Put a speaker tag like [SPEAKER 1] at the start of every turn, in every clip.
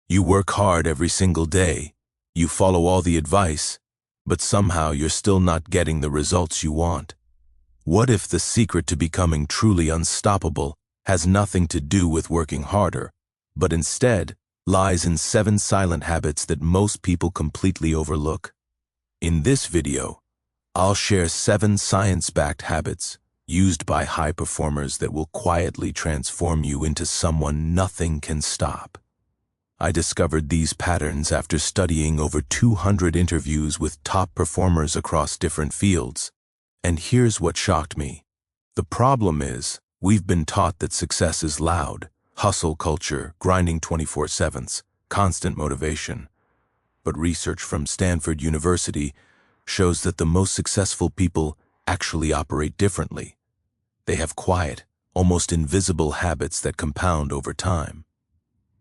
[SPEAKER 1] You work hard every single day, you follow all the advice, but somehow you're still not getting the results you want. What if the secret to becoming truly unstoppable has nothing to do with working harder, but instead lies in 7 silent habits that most people completely overlook? In this video, I'll share 7 science-backed habits used by high performers that will quietly transform you into someone nothing can stop. I discovered these patterns after studying over 200 interviews with top performers across different fields. And here's what shocked me. The problem is, we've been taught that success is loud, hustle culture, grinding 24/7, constant motivation. But research from Stanford University shows that the most successful people actually operate differently. They have quiet, almost invisible habits that compound over time.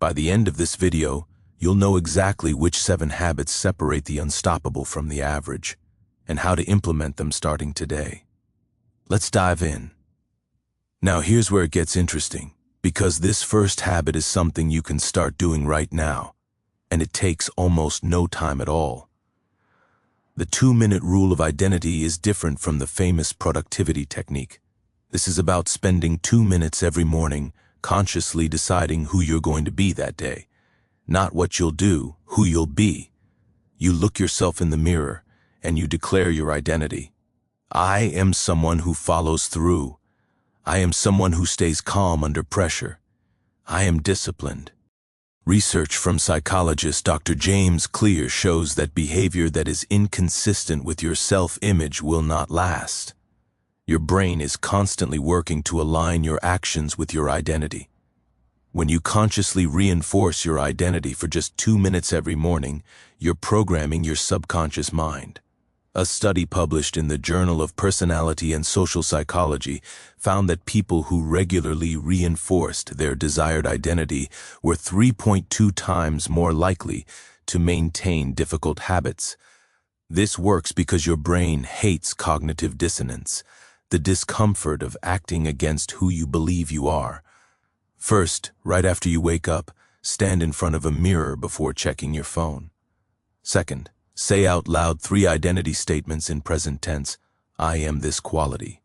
[SPEAKER 1] By the end of this video, you'll know exactly which 7 habits separate the unstoppable from the average, and how to implement them starting today. Let's dive in. Now here's where it gets interesting, because this first habit is something you can start doing right now, and it takes almost no time at all. The 2-minute rule of identity is different from the famous productivity technique. This is about spending 2 minutes every morning consciously deciding who you're going to be that day. Not what you'll do, who you'll be. You look yourself in the mirror and you declare your identity. I am someone who follows through. I am someone who stays calm under pressure. I am disciplined. Research from psychologist Dr. James Clear shows that behavior that is inconsistent with your self-image will not last. Your brain is constantly working to align your actions with your identity. When you consciously reinforce your identity for just 2 minutes every morning, you're programming your subconscious mind. A study published in the Journal of Personality and Social Psychology found that people who regularly reinforced their desired identity were 3.2 times more likely to maintain difficult habits. This works because your brain hates cognitive dissonance, the discomfort of acting against who you believe you are. First, right after you wake up, stand in front of a mirror before checking your phone. Second, say out loud 3 identity statements in present tense. I am this quality.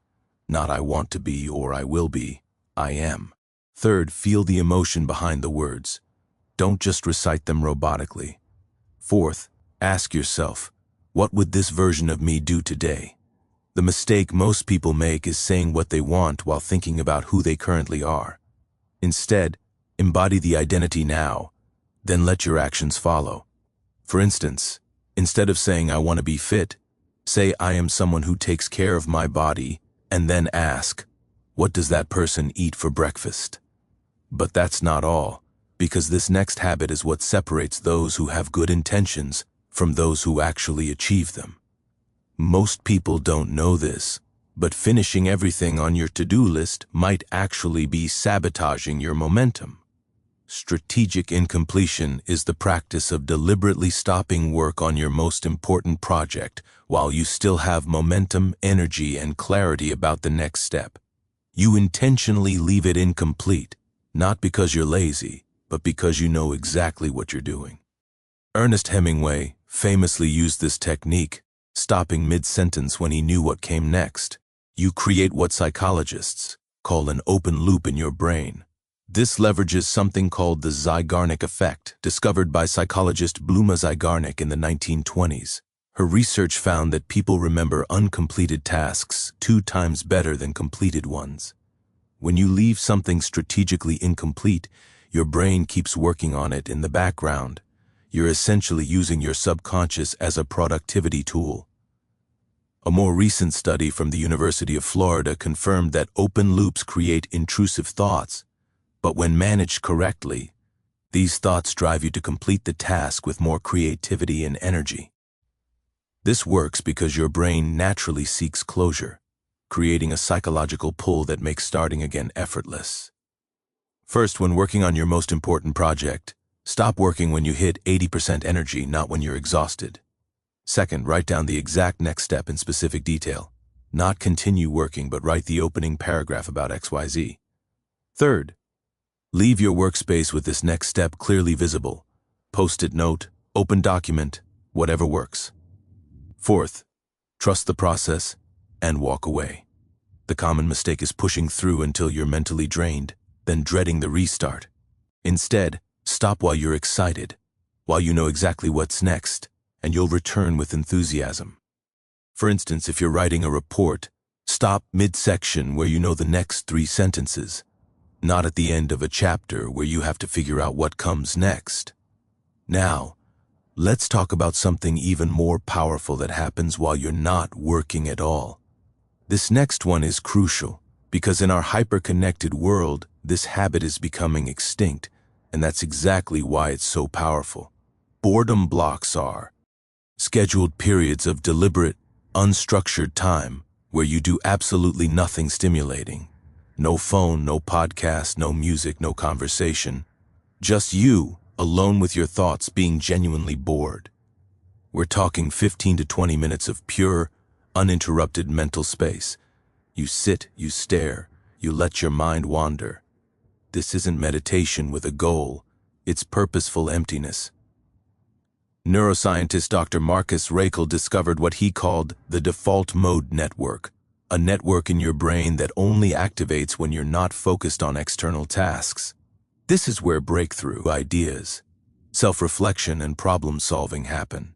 [SPEAKER 1] Not I want to be or I will be. I am. Third, feel the emotion behind the words. Don't just recite them robotically. Fourth, ask yourself, what would this version of me do today? The mistake most people make is saying what they want while thinking about who they currently are. Instead, embody the identity now, then let your actions follow. For instance, instead of saying I want to be fit, say I am someone who takes care of my body, and then ask, what does that person eat for breakfast? But that's not all, because this next habit is what separates those who have good intentions from those who actually achieve them. Most people don't know this, but finishing everything on your to-do list might actually be sabotaging your momentum. Strategic incompletion is the practice of deliberately stopping work on your most important project while you still have momentum, energy, and clarity about the next step. You intentionally leave it incomplete, not because you're lazy, but because you know exactly what you're doing. Ernest Hemingway famously used this technique, stopping mid-sentence when he knew what came next. You create what psychologists call an open loop in your brain. This leverages something called the Zeigarnik effect, discovered by psychologist Bluma Zeigarnik in the 1920s. Her research found that people remember uncompleted tasks 2 times better than completed ones. When you leave something strategically incomplete, your brain keeps working on it in the background. You're essentially using your subconscious as a productivity tool. A more recent study from the University of Florida confirmed that open loops create intrusive thoughts, but when managed correctly, these thoughts drive you to complete the task with more creativity and energy. This works because your brain naturally seeks closure, creating a psychological pull that makes starting again effortless. First, when working on your most important project, stop working when you hit 80% energy, not when you're exhausted. Second, write down the exact next step in specific detail. Not continue working, but write the opening paragraph about XYZ. Third, leave your workspace with this next step clearly visible. Post-it note, open document, whatever works. Fourth, trust the process and walk away. The common mistake is pushing through until you're mentally drained, then dreading the restart. Instead, stop while you're excited, while you know exactly what's next, and you'll return with enthusiasm. For instance, if you're writing a report, stop mid-section where you know the next 3 sentences, not at the end of a chapter where you have to figure out what comes next. Now, let's talk about something even more powerful that happens while you're not working at all. This next one is crucial, because in our hyper-connected world, this habit is becoming extinct, and that's exactly why it's so powerful. Boredom blocks are scheduled periods of deliberate, unstructured time where you do absolutely nothing stimulating. No phone, no podcast, no music, no conversation. Just you, alone with your thoughts, being genuinely bored. We're talking 15 to 20 minutes of pure, uninterrupted mental space. You sit, you stare, you let your mind wander. This isn't meditation with a goal, it's purposeful emptiness. Neuroscientist Dr. Marcus Raichle discovered what he called the default mode network, a network in your brain that only activates when you're not focused on external tasks. This is where breakthrough ideas, self-reflection, and problem-solving happen.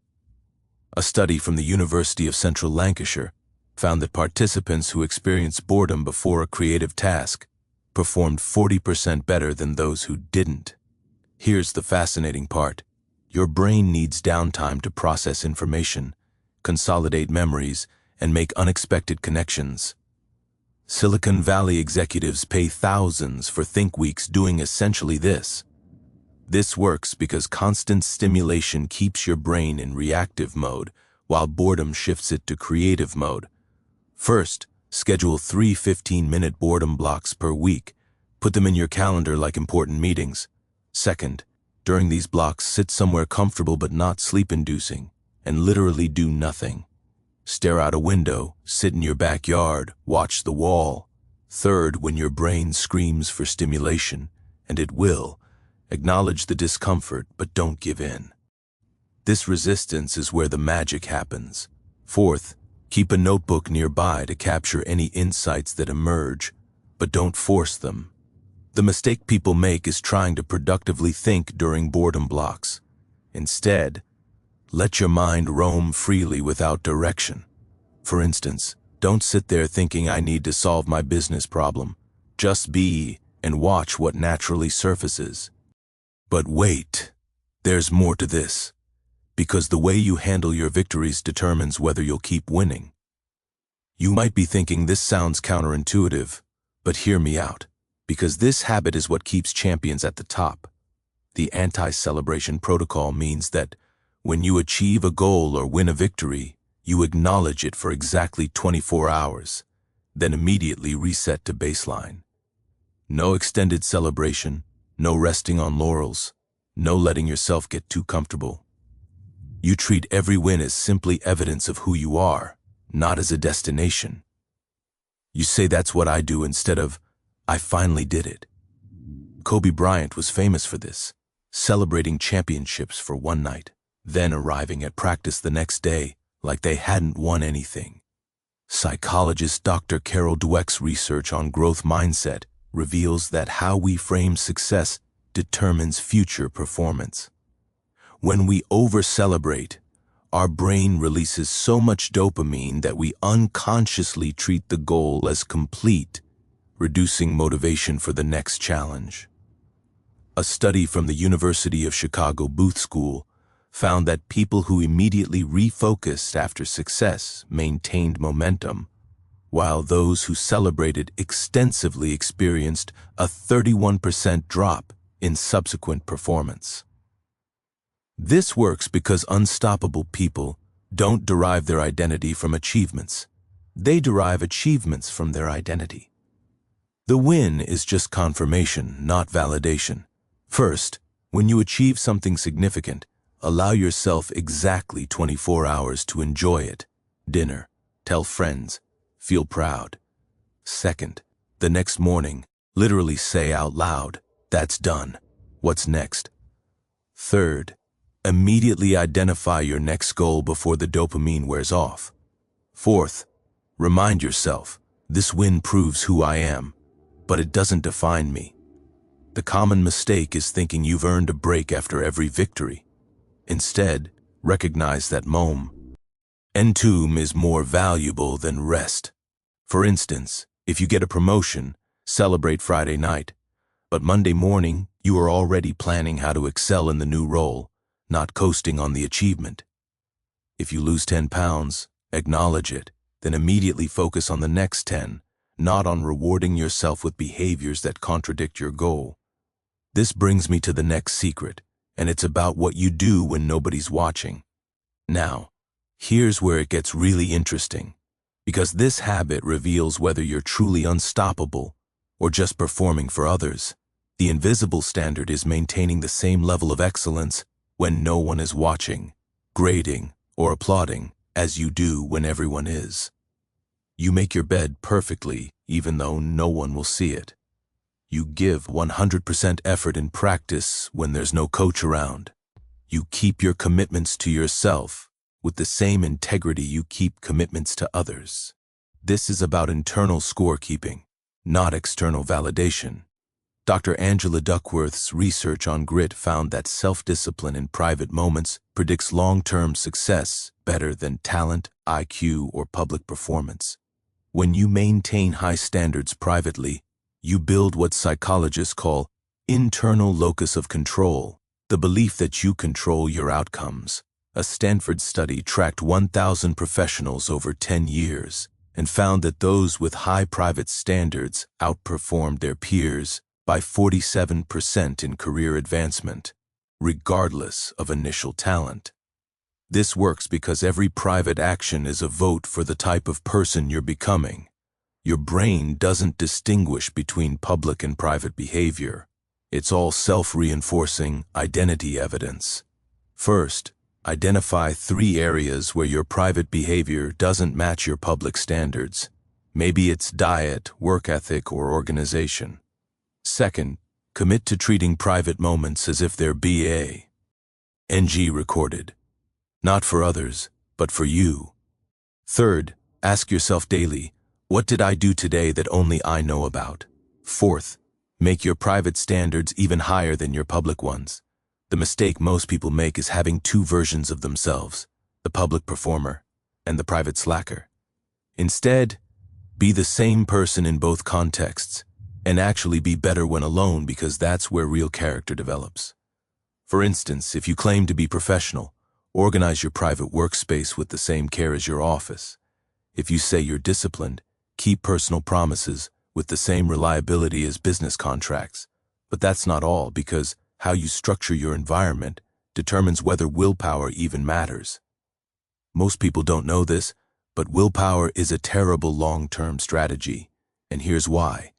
[SPEAKER 1] A study from the University of Central Lancashire found that participants who experienced boredom before a creative task performed 40% better than those who didn't. Here's the fascinating part. Your brain needs downtime to process information, consolidate memories, and make unexpected connections. Silicon Valley executives pay thousands for think weeks doing essentially this. This works because constant stimulation keeps your brain in reactive mode, while boredom shifts it to creative mode. First, schedule 3 15-minute boredom blocks per week. Put them in your calendar like important meetings. Second, during these blocks, sit somewhere comfortable but not sleep-inducing, and literally do nothing. Stare out a window, sit in your backyard, watch the wall. Third, when your brain screams for stimulation, and it will, acknowledge the discomfort but don't give in. This resistance is where the magic happens. Fourth, keep a notebook nearby to capture any insights that emerge, but don't force them. The mistake people make is trying to productively think during boredom blocks. Instead, let your mind roam freely without direction. For instance, don't sit there thinking I need to solve my business problem. Just be and watch what naturally surfaces. But wait, there's more to this, because the way you handle your victories determines whether you'll keep winning. You might be thinking this sounds counterintuitive, but hear me out, because this habit is what keeps champions at the top. The anti-celebration protocol means that when you achieve a goal or win a victory, you acknowledge it for exactly 24 hours, then immediately reset to baseline. No extended celebration, no resting on laurels, no letting yourself get too comfortable. You treat every win as simply evidence of who you are, not as a destination. You say that's what I do instead of, I finally did it. Kobe Bryant was famous for this, celebrating championships for one night, then arriving at practice the next day like they hadn't won anything. Psychologist Dr. Carol Dweck's research on growth mindset reveals that how we frame success determines future performance. When we over-celebrate, our brain releases so much dopamine that we unconsciously treat the goal as complete, reducing motivation for the next challenge. A study from the University of Chicago Booth School found that people who immediately refocused after success maintained momentum, while those who celebrated extensively experienced a 31% drop in subsequent performance. This works because unstoppable people don't derive their identity from achievements. They derive achievements from their identity. The win is just confirmation, not validation. First, when you achieve something significant, allow yourself exactly 24 hours to enjoy it. Dinner, tell friends, feel proud. Second, the next morning, literally say out loud, that's done. What's next? Third, Immediately identify your next goal before the dopamine wears off. Fourth, remind yourself, this win proves who I am, but it doesn't define me. The common mistake is thinking you've earned a break after every victory. Instead, recognize that momentum is more valuable than rest. For instance, if you get a promotion, celebrate Friday night, but Monday morning you are already planning how to excel in the new role, not coasting on the achievement. If you lose 10 pounds, acknowledge it, then immediately focus on the next 10, not on rewarding yourself with behaviors that contradict your goal. This brings me to the next secret, and it's about what you do when nobody's watching. Now, here's where it gets really interesting, because this habit reveals whether you're truly unstoppable or just performing for others. The invisible standard is maintaining the same level of excellence when no one is watching, grading, or applauding, as you do when everyone is. You make your bed perfectly, even though no one will see it. You give 100% effort in practice when there's no coach around. You keep your commitments to yourself with the same integrity you keep commitments to others. This is about internal scorekeeping, not external validation. Dr. Angela Duckworth's research on grit found that self-discipline in private moments predicts long-term success better than talent, IQ, or public performance. When you maintain high standards privately, you build what psychologists call internal locus of control, the belief that you control your outcomes. A Stanford study tracked 1,000 professionals over 10 years and found that those with high private standards outperformed their peers by 47% in career advancement, regardless of initial talent. This works because every private action is a vote for the type of person you're becoming. Your brain doesn't distinguish between public and private behavior. It's all self-reinforcing identity evidence. First, identify 3 areas where your private behavior doesn't match your public standards. Maybe it's diet, work ethic, or organization. Second, commit to treating private moments as if they're BA.NG recorded. Not for others, but for you. Third, ask yourself daily, what did I do today that only I know about? Fourth, make your private standards even higher than your public ones. The mistake most people make is having 2 versions of themselves, the public performer and the private slacker. Instead, be the same person in both contexts, and actually be better when alone, because that's where real character develops. For instance, if you claim to be professional, organize your private workspace with the same care as your office. If you say you're disciplined, keep personal promises with the same reliability as business contracts. But that's not all, because how you structure your environment determines whether willpower even matters. Most people don't know this, but willpower is a terrible long-term strategy, and here's why.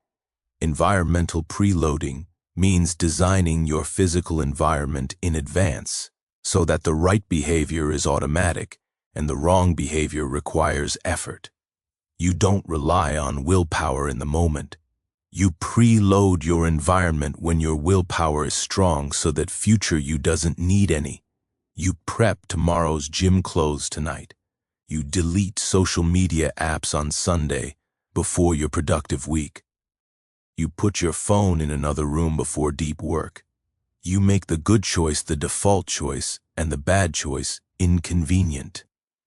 [SPEAKER 1] Environmental preloading means designing your physical environment in advance so that the right behavior is automatic and the wrong behavior requires effort. You don't rely on willpower in the moment. You preload your environment when your willpower is strong so that future you doesn't need any. You prep tomorrow's gym clothes tonight. You delete social media apps on Sunday before your productive week. You put your phone in another room before deep work. You make the good choice the default choice and the bad choice inconvenient.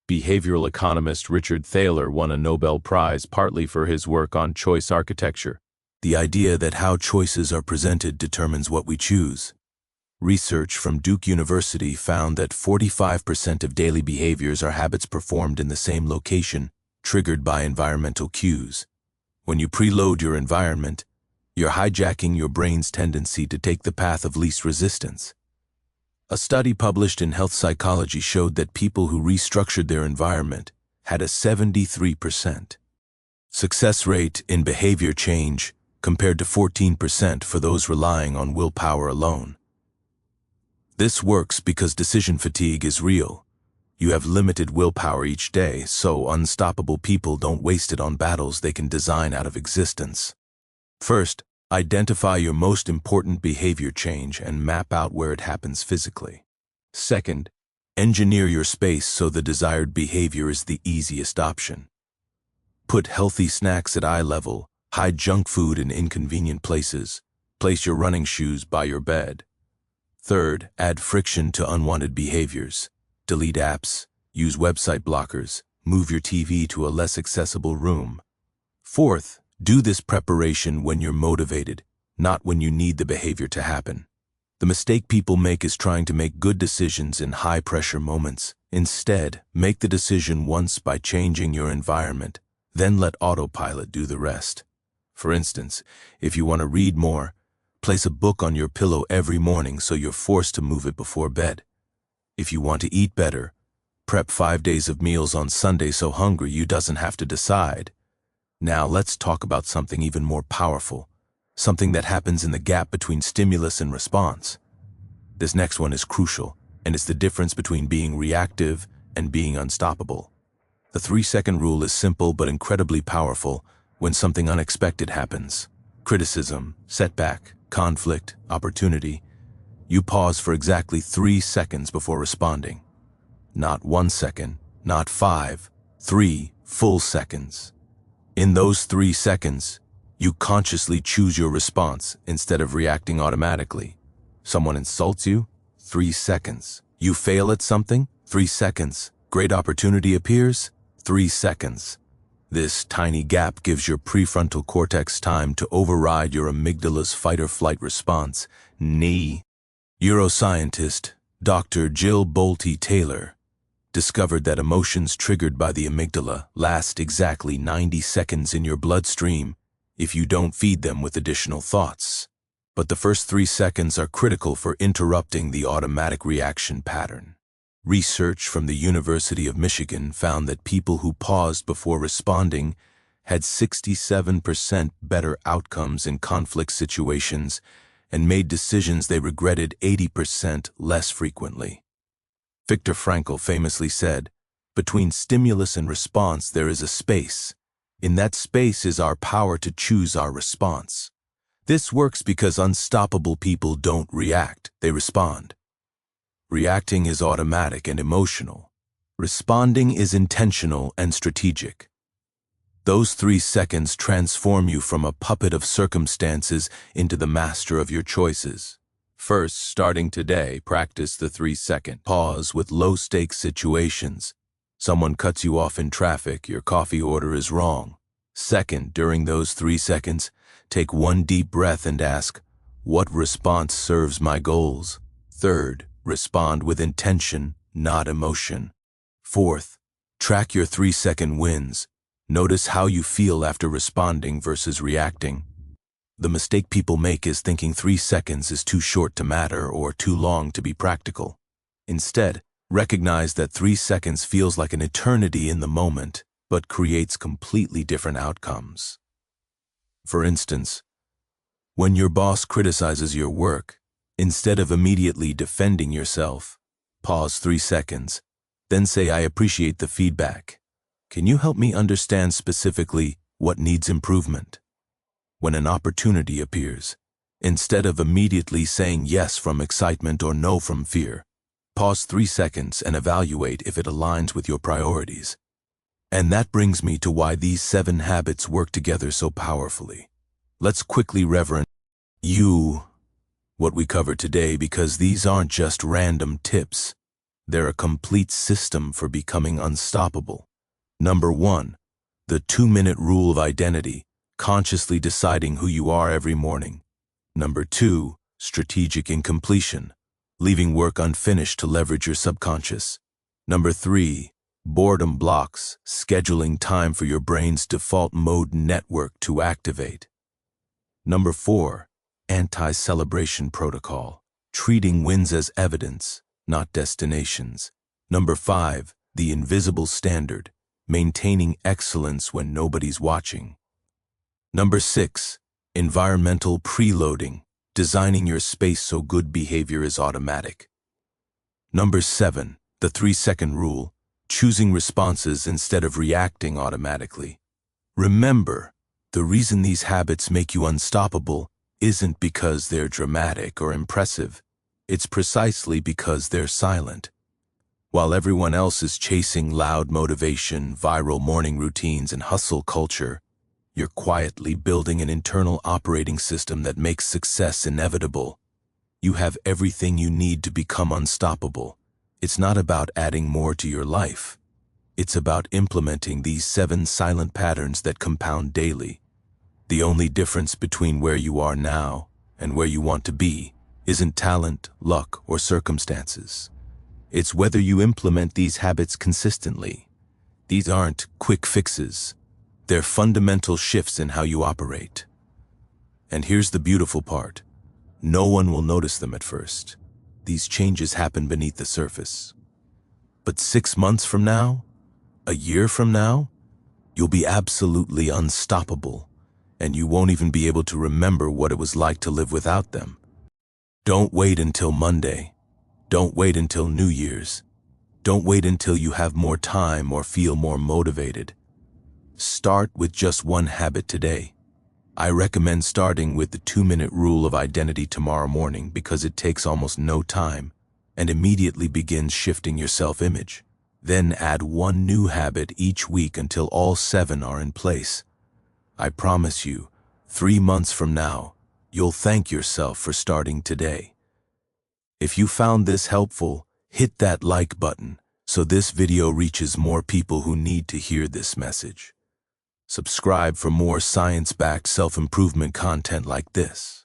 [SPEAKER 1] Behavioral economist Richard Thaler won a Nobel Prize partly for his work on choice architecture, the idea that how choices are presented determines what we choose. Research from Duke University found that 45% of daily behaviors are habits performed in the same location, triggered by environmental cues. When you preload your environment, you're hijacking your brain's tendency to take the path of least resistance. A study published in Health Psychology showed that people who restructured their environment had a 73% success rate in behavior change compared to 14% for those relying on willpower alone. This works because decision fatigue is real. You have limited willpower each day, so unstoppable people don't waste it on battles they can design out of existence. First, identify your most important behavior change and map out where it happens physically. Second, engineer your space so the desired behavior is the easiest option. Put healthy snacks at eye level, hide junk food in inconvenient places, place your running shoes by your bed. Third, add friction to unwanted behaviors. Delete apps, use website blockers, move your TV to a less accessible room. Fourth, do this preparation when you're motivated, not when you need the behavior to happen. The mistake people make is trying to make good decisions in high-pressure moments. Instead, make the decision once by changing your environment, then let autopilot do the rest. For instance, if you want to read more, place a book on your pillow every morning so you're forced to move it before bed. If you want to eat better, prep 5 days of meals on Sunday so hungry you doesn't have to decide. Now let's talk about something even more powerful, something that happens in the gap between stimulus and response. This next one is crucial, and it's the difference between being reactive and being unstoppable. The 3-second rule is simple but incredibly powerful when something unexpected happens. Criticism, setback, conflict, opportunity. You pause for exactly 3 seconds before responding. Not 1 second, not 5, 3 full seconds. In those 3 seconds, you consciously choose your response instead of reacting automatically. Someone insults you? 3 seconds. You fail at something? 3 seconds. Great opportunity appears? 3 seconds. This tiny gap gives your prefrontal cortex time to override your amygdala's fight-or-flight response. Neuroscientist Dr. Jill Bolte Taylor discovered that emotions triggered by the amygdala last exactly 90 seconds in your bloodstream if you don't feed them with additional thoughts. But the first 3 seconds are critical for interrupting the automatic reaction pattern. Research from the University of Michigan found that people who paused before responding had 67% better outcomes in conflict situations and made decisions they regretted 80% less frequently. Viktor Frankl famously said, "Between stimulus and response there is a space. In that space is our power to choose our response." This works because unstoppable people don't react, they respond. Reacting is automatic and emotional. Responding is intentional and strategic. Those 3 seconds transform you from a puppet of circumstances into the master of your choices. First, starting today, practice the 3-second pause with low-stakes situations. Someone cuts you off in traffic, your coffee order is wrong. Second, during those 3 seconds, take 1 deep breath and ask, what response serves my goals? Third, respond with intention, not emotion. Fourth, track your 3-second wins. Notice how you feel after responding versus reacting. The mistake people make is thinking 3 seconds is too short to matter or too long to be practical. Instead, recognize that 3 seconds feels like an eternity in the moment, but creates completely different outcomes. For instance, when your boss criticizes your work, instead of immediately defending yourself, pause 3 seconds, then say, "I appreciate the feedback. Can you help me understand specifically what needs improvement?" When an opportunity appears, instead of immediately saying yes from excitement or no from fear, pause 3 seconds and evaluate if it aligns with your priorities. And that brings me to why these 7 habits work together so powerfully. Let's quickly reverence what we covered today, because these aren't just random tips. They're a complete system for becoming unstoppable. Number 1, the 2-minute rule of identity, consciously deciding who you are every morning. Number 2, strategic incompletion, leaving work unfinished to leverage your subconscious. Number 3, boredom blocks, scheduling time for your brain's default mode network to activate. Number 4, anti-celebration protocol, treating wins as evidence, not destinations. Number 5, the invisible standard, maintaining excellence when nobody's watching. Number 6, environmental preloading, designing your space so good behavior is automatic. Number 7, the 3-second rule, choosing responses instead of reacting automatically. Remember, the reason these habits make you unstoppable isn't because they're dramatic or impressive. It's precisely because they're silent. While everyone else is chasing loud motivation, viral morning routines, and hustle culture, you're quietly building an internal operating system that makes success inevitable. You have everything you need to become unstoppable. It's not about adding more to your life. It's about implementing these 7 silent patterns that compound daily. The only difference between where you are now and where you want to be isn't talent, luck, or circumstances. It's whether you implement these habits consistently. These aren't quick fixes. They're fundamental shifts in how you operate. And here's the beautiful part. No one will notice them at first. These changes happen beneath the surface. But 6 months from now, a year from now, you'll be absolutely unstoppable, and you won't even be able to remember what it was like to live without them. Don't wait until Monday. Don't wait until New Year's. Don't wait until you have more time or feel more motivated. Start with just one habit today. I recommend starting with the 2-minute rule of identity tomorrow morning because it takes almost no time and immediately begins shifting your self-image. Then add one new habit each week until all 7 are in place. I promise you, 3 months from now, you'll thank yourself for starting today. If you found this helpful, hit that like button so this video reaches more people who need to hear this message. Subscribe for more science-backed self-improvement content like this.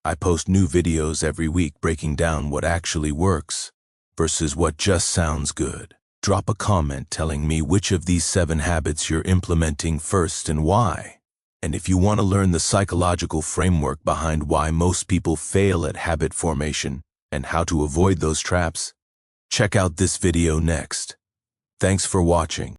[SPEAKER 1] I post new videos every week breaking down what actually works versus what just sounds good. Drop a comment telling me which of these 7 habits you're implementing first and why. And if you want to learn the psychological framework behind why most people fail at habit formation and how to avoid those traps, check out this video next. Thanks for watching.